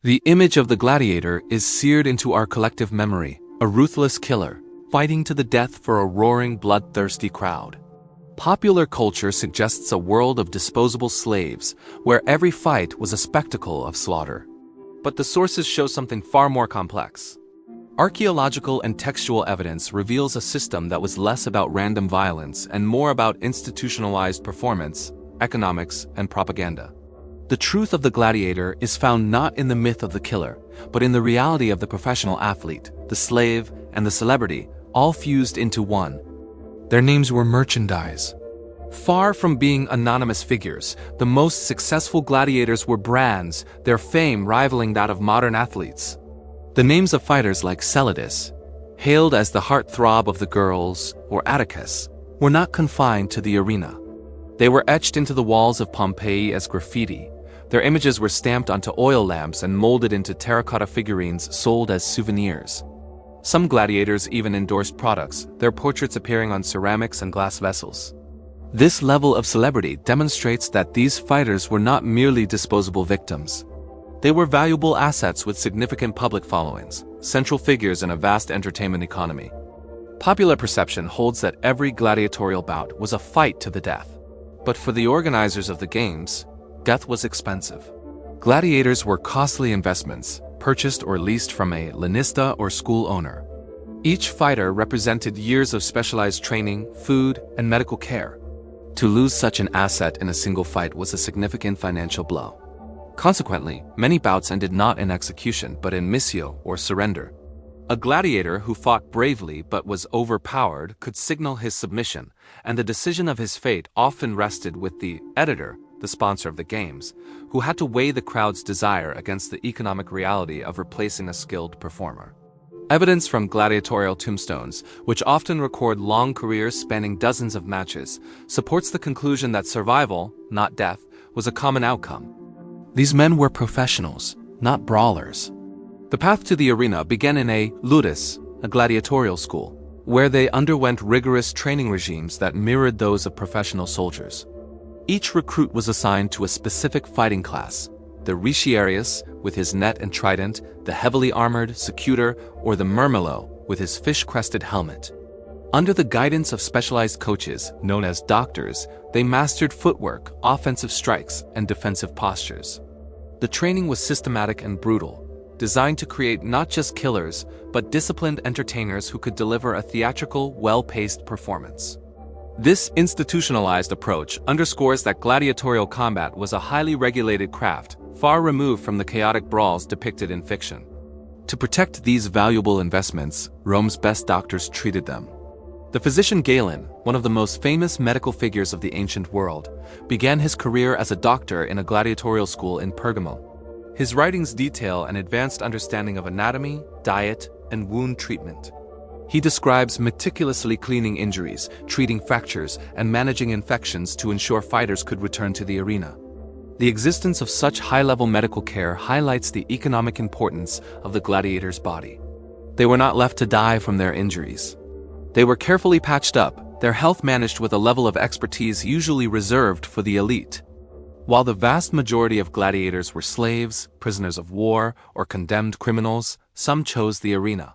The image of the gladiator is seared into our collective memory, a ruthless killer, fighting to the death for a roaring, bloodthirsty crowd. Popular culture suggests a world of disposable slaves, where every fight was a spectacle of slaughter. But the sources show something far more complex. Archaeological and textual evidence reveals a system that was less about random violence and more about institutionalized performance, economics, and propaganda. The truth of the gladiator is found not in the myth of the killer, but in the reality of the professional athlete, the slave, and the celebrity, all fused into one. Their names were merchandise. Far from being anonymous figures, the most successful gladiators were brands, their fame rivaling that of modern athletes. The names of fighters like Celadus, hailed as the heartthrob of the girls, or Atticus, were not confined to the arena. They were etched into the walls of Pompeii as graffiti. Their images were stamped onto oil lamps and molded into terracotta figurines sold as souvenirs. Some gladiators even endorsed products, their portraits appearing on ceramics and glass vessels. This level of celebrity demonstrates that these fighters were not merely disposable victims. They were valuable assets with significant public followings, central figures in a vast entertainment economy. Popular perception holds that every gladiatorial bout was a fight to the death. But for the organizers of the games, death was expensive. Gladiators were costly investments, purchased or leased from a lanista or school owner. Each fighter represented years of specialized training, food, and medical care. To lose such an asset in a single fight was a significant financial blow. Consequently, many bouts ended not in execution but in missio or surrender. A gladiator who fought bravely but was overpowered could signal his submission, and the decision of his fate often rested with the editor, the sponsor of the games, who had to weigh the crowd's desire against the economic reality of replacing a skilled performer. Evidence from gladiatorial tombstones, which often record long careers spanning dozens of matches, supports the conclusion that survival, not death, was a common outcome. These men were professionals, not brawlers. The path to the arena began in a ludus, a gladiatorial school, where they underwent rigorous training regimes that mirrored those of professional soldiers. Each recruit was assigned to a specific fighting class: the retiarius, with his net and trident, the heavily armored secutor, or the murmillo, with his fish-crested helmet. Under the guidance of specialized coaches, known as doctors, they mastered footwork, offensive strikes, and defensive postures. The training was systematic and brutal, designed to create not just killers, but disciplined entertainers who could deliver a theatrical, well-paced performance. This institutionalized approach underscores that gladiatorial combat was a highly regulated craft, far removed from the chaotic brawls depicted in fiction. To protect these valuable investments, Rome's best doctors treated them. The physician Galen, one of the most famous medical figures of the ancient world, began his career as a doctor in a gladiatorial school in Pergamum. His writings detail an advanced understanding of anatomy, diet, and wound treatment. He describes meticulously cleaning injuries, treating fractures, and managing infections to ensure fighters could return to the arena. The existence of such high-level medical care highlights the economic importance of the gladiator's body. They were not left to die from their injuries. They were carefully patched up, their health managed with a level of expertise usually reserved for the elite. While the vast majority of gladiators were slaves, prisoners of war, or condemned criminals, some chose the arena.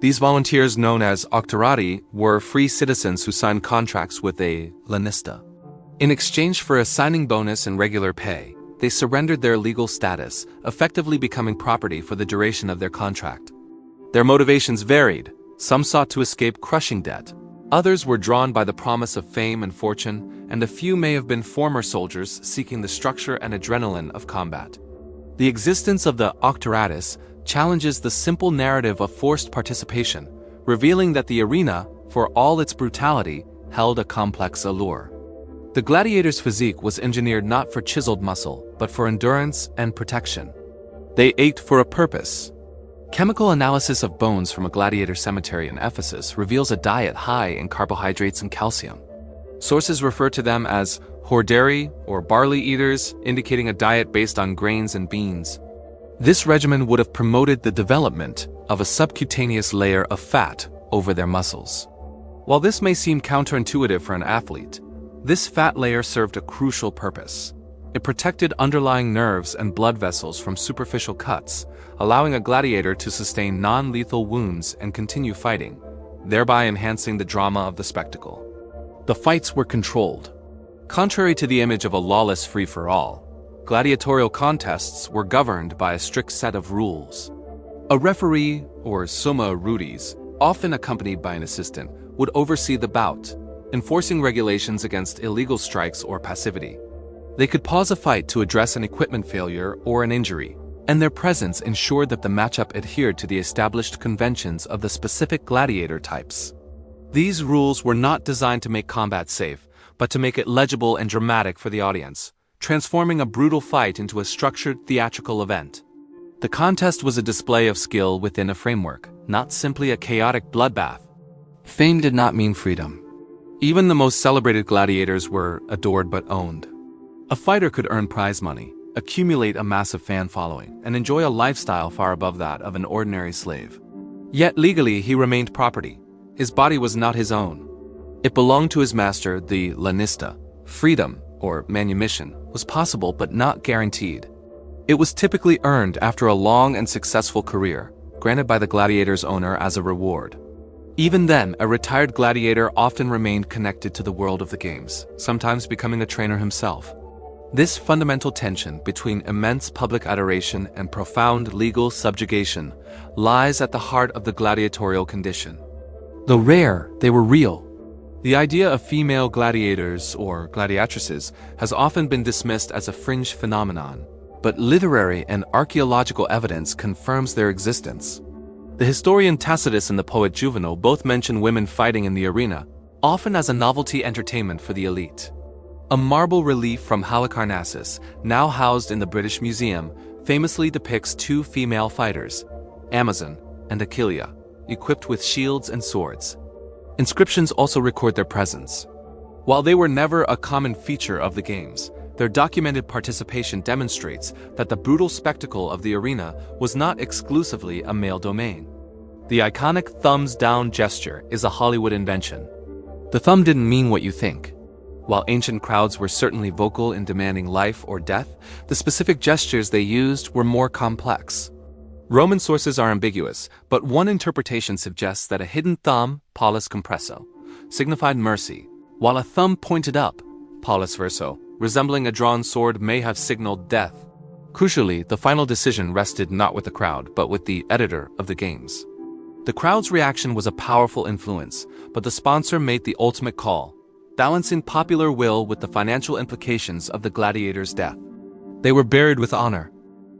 These volunteers, known as auctorati, were free citizens who signed contracts with a lanista. In exchange for a signing bonus and regular pay, they surrendered their legal status, effectively becoming property for the duration of their contract. Their motivations varied. Some sought to escape crushing debt. Others were drawn by the promise of fame and fortune, and a few may have been former soldiers seeking the structure and adrenaline of combat. The existence of the auctoratus challenges the simple narrative of forced participation, revealing that the arena, for all its brutality, held a complex allure. The gladiator's physique was engineered not for chiseled muscle, but for endurance and protection. They ate for a purpose. Chemical analysis of bones from a gladiator cemetery in Ephesus reveals a diet high in carbohydrates and calcium. Sources refer to them as hordeari or barley eaters, indicating a diet based on grains and beans. This regimen would have promoted the development of a subcutaneous layer of fat over their muscles. While this may seem counterintuitive for an athlete, this fat layer served a crucial purpose. It protected underlying nerves and blood vessels from superficial cuts, allowing a gladiator to sustain non-lethal wounds and continue fighting, thereby enhancing the drama of the spectacle. The fights were controlled. Contrary to the image of a lawless free-for-all, gladiatorial contests were governed by a strict set of rules. A referee, or summa iudice, often accompanied by an assistant, would oversee the bout, enforcing regulations against illegal strikes or passivity. They could pause a fight to address an equipment failure or an injury, and their presence ensured that the matchup adhered to the established conventions of the specific gladiator types. These rules were not designed to make combat safe, but to make it legible and dramatic for the audience, transforming a brutal fight into a structured theatrical event. The contest was a display of skill within a framework, not simply a chaotic bloodbath. Fame did not mean freedom. Even the most celebrated gladiators were adored but owned. A fighter could earn prize money, accumulate a massive fan following, and enjoy a lifestyle far above that of an ordinary slave. Yet legally he remained property. His body was not his own. It belonged to his master, the lanista. Freedom, or manumission, was possible but not guaranteed. It was typically earned after a long and successful career, granted by the gladiator's owner as a reward. Even then, a retired gladiator often remained connected to the world of the games, sometimes becoming a trainer himself. This fundamental tension between immense public adoration and profound legal subjugation lies at the heart of the gladiatorial condition. Though rare, they were real. The idea of female gladiators or gladiatresses has often been dismissed as a fringe phenomenon, but literary and archaeological evidence confirms their existence. The historian Tacitus and the poet Juvenal both mention women fighting in the arena, often as a novelty entertainment for the elite. A marble relief from Halicarnassus, now housed in the British Museum, famously depicts two female fighters, Amazon and Achillea, equipped with shields and swords. Inscriptions also record their presence. While they were never a common feature of the games, their documented participation demonstrates that the brutal spectacle of the arena was not exclusively a male domain. The iconic thumbs-down gesture is a Hollywood invention. The thumb didn't mean what you think. While ancient crowds were certainly vocal in demanding life or death, the specific gestures they used were more complex. Roman sources are ambiguous, but one interpretation suggests that a hidden thumb, pollice compresso, signified mercy, while a thumb pointed up, pollice verso, resembling a drawn sword may have signaled death. Crucially, the final decision rested not with the crowd, but with the editor of the games. The crowd's reaction was a powerful influence, but the sponsor made the ultimate call, balancing popular will with the financial implications of the gladiator's death. They were buried with honor.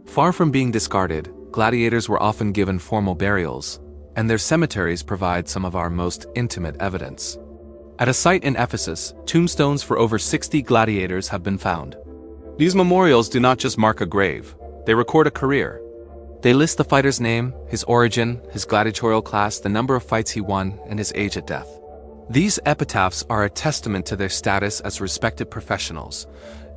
Far from being discarded, gladiators were often given formal burials, and their cemeteries provide some of our most intimate evidence. At a site in Ephesus, tombstones for over 60 gladiators have been found. These memorials do not just mark a grave, they record a career. They list the fighter's name, his origin, his gladiatorial class, the number of fights he won, and his age at death. These epitaphs are a testament to their status as respected professionals,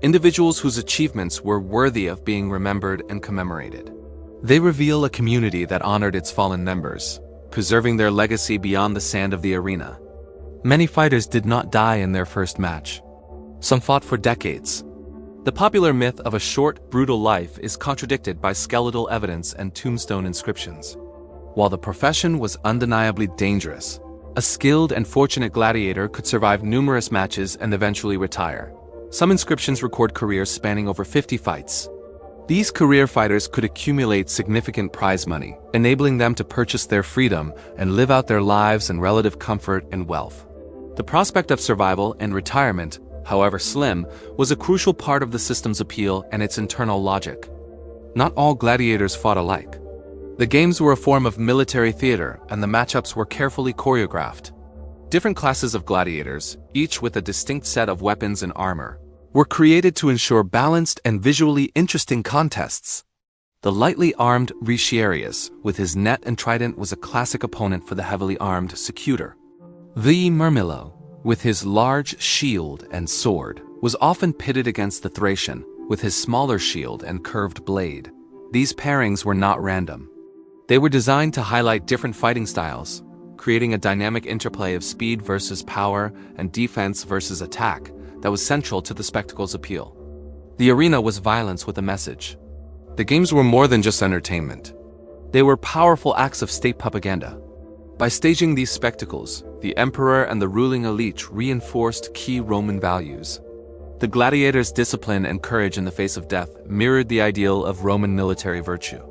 individuals whose achievements were worthy of being remembered and commemorated. They reveal a community that honored its fallen members, preserving their legacy beyond the sand of the arena. Many fighters did not die in their first match. Some fought for decades. The popular myth of a short, brutal life is contradicted by skeletal evidence and tombstone inscriptions. While the profession was undeniably dangerous, a skilled and fortunate gladiator could survive numerous matches and eventually retire. Some inscriptions record careers spanning over 50 fights. These career fighters could accumulate significant prize money, enabling them to purchase their freedom and live out their lives in relative comfort and wealth. The prospect of survival and retirement, however slim, was a crucial part of the system's appeal and its internal logic. Not all gladiators fought alike. The games were a form of military theater, and the matchups were carefully choreographed. Different classes of gladiators, each with a distinct set of weapons and armor, were created to ensure balanced and visually interesting contests. The lightly armed Retiarius, with his net and trident, was a classic opponent for the heavily armed Secutor. The Murmillo, with his large shield and sword, was often pitted against the Thracian, with his smaller shield and curved blade. These pairings were not random. They were designed to highlight different fighting styles, creating a dynamic interplay of speed versus power and defense versus attack that was central to the spectacle's appeal. The arena was violence with a message. The games were more than just entertainment. They were powerful acts of state propaganda. By staging these spectacles, the emperor and the ruling elite reinforced key Roman values. The gladiators' discipline and courage in the face of death mirrored the ideal of Roman military virtue.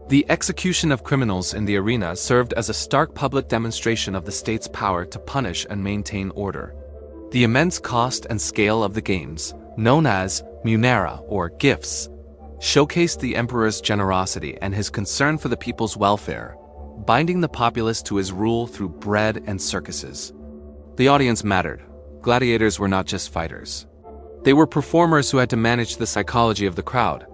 The execution of criminals in the arena served as a stark public demonstration of the state's power to punish and maintain order. The immense cost and scale of the games, known as munera or gifts, showcased the emperor's generosity and his concern for the people's welfare, binding the populace to his rule through bread and circuses. The audience mattered. Gladiators were not just fighters. They were performers who had to manage the psychology of the crowd.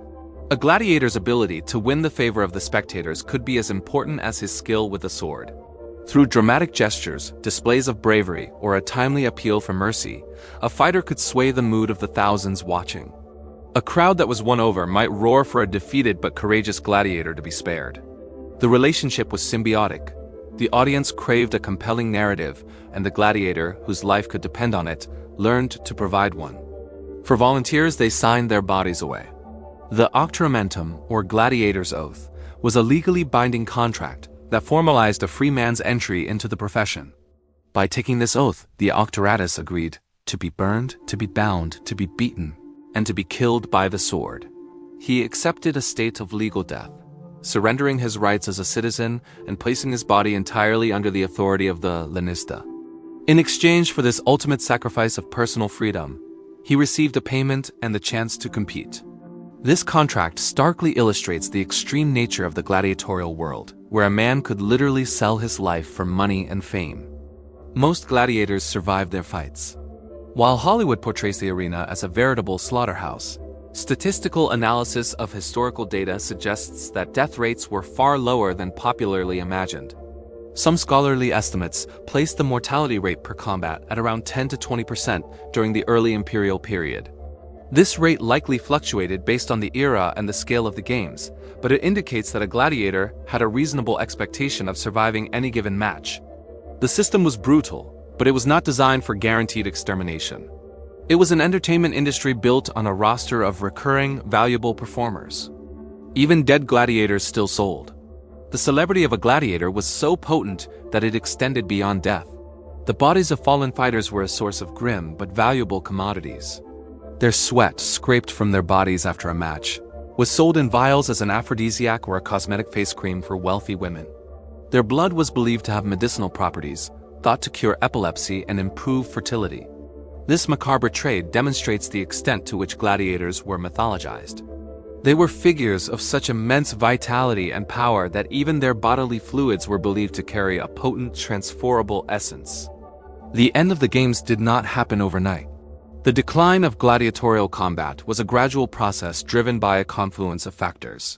A gladiator's ability to win the favor of the spectators could be as important as his skill with the sword. Through dramatic gestures, displays of bravery, or a timely appeal for mercy, a fighter could sway the mood of the thousands watching. A crowd that was won over might roar for a defeated but courageous gladiator to be spared. The relationship was symbiotic. The audience craved a compelling narrative, and the gladiator, whose life could depend on it, learned to provide one. For volunteers, they signed their bodies away. The octramentum, or gladiator's oath, was a legally binding contract that formalized a free man's entry into the profession. By taking this oath, the octoratus agreed to be burned, to be bound, to be beaten, and to be killed by the sword. He accepted a state of legal death, surrendering his rights as a citizen and placing his body entirely under the authority of the lanista. In exchange for this ultimate sacrifice of personal freedom, he received a payment and the chance to compete. This contract starkly illustrates the extreme nature of the gladiatorial world, where a man could literally sell his life for money and fame. Most gladiators survived their fights. While Hollywood portrays the arena as a veritable slaughterhouse, statistical analysis of historical data suggests that death rates were far lower than popularly imagined. Some scholarly estimates place the mortality rate per combat at around 10 to 20% during the early imperial period. This rate likely fluctuated based on the era and the scale of the games, but it indicates that a gladiator had a reasonable expectation of surviving any given match. The system was brutal, but it was not designed for guaranteed extermination. It was an entertainment industry built on a roster of recurring, valuable performers. Even dead gladiators still sold. The celebrity of a gladiator was so potent that it extended beyond death. The bodies of fallen fighters were a source of grim but valuable commodities. Their sweat, scraped from their bodies after a match, was sold in vials as an aphrodisiac or a cosmetic face cream for wealthy women. Their blood was believed to have medicinal properties, thought to cure epilepsy and improve fertility. This macabre trade demonstrates the extent to which gladiators were mythologized. They were figures of such immense vitality and power that even their bodily fluids were believed to carry a potent, transferable essence. The end of the games did not happen overnight. The decline of gladiatorial combat was a gradual process driven by a confluence of factors.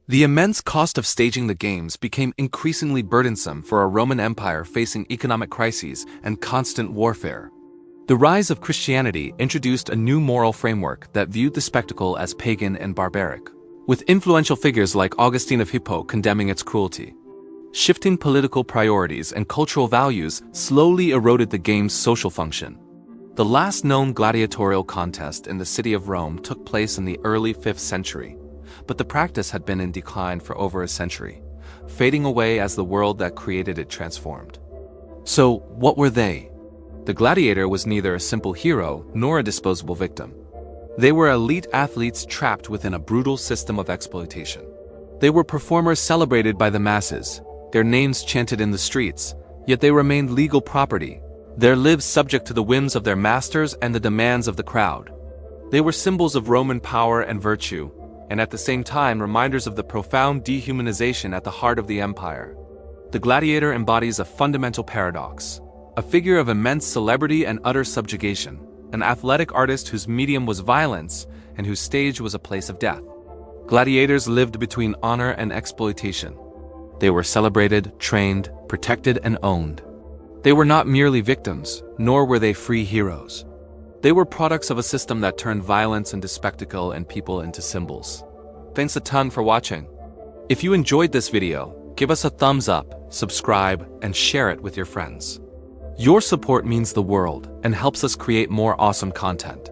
The immense cost of staging the games became increasingly burdensome for a Roman Empire facing economic crises and constant warfare. The rise of Christianity introduced a new moral framework that viewed the spectacle as pagan and barbaric, with influential figures like Augustine of Hippo condemning its cruelty. Shifting political priorities and cultural values slowly eroded the game's social function. The last known gladiatorial contest in the city of Rome took place in the early 5th century, but the practice had been in decline for over a century, fading away as the world that created it transformed. So, what were they? The gladiator was neither a simple hero nor a disposable victim. They were elite athletes trapped within a brutal system of exploitation. They were performers celebrated by the masses, their names chanted in the streets, yet they remained legal property, their lives subject to the whims of their masters and the demands of the crowd. They were symbols of Roman power and virtue, and at the same time reminders of the profound dehumanization at the heart of the empire. The gladiator embodies a fundamental paradox, a figure of immense celebrity and utter subjugation, an athletic artist whose medium was violence and whose stage was a place of death. Gladiators lived between honor and exploitation. They were celebrated, trained, protected, and owned. They were not merely victims, nor were they free heroes. They were products of a system that turned violence into spectacle and people into symbols. Thanks a ton for watching. If you enjoyed this video, give us a thumbs up, subscribe, and share it with your friends. Your support means the world and helps us create more awesome content.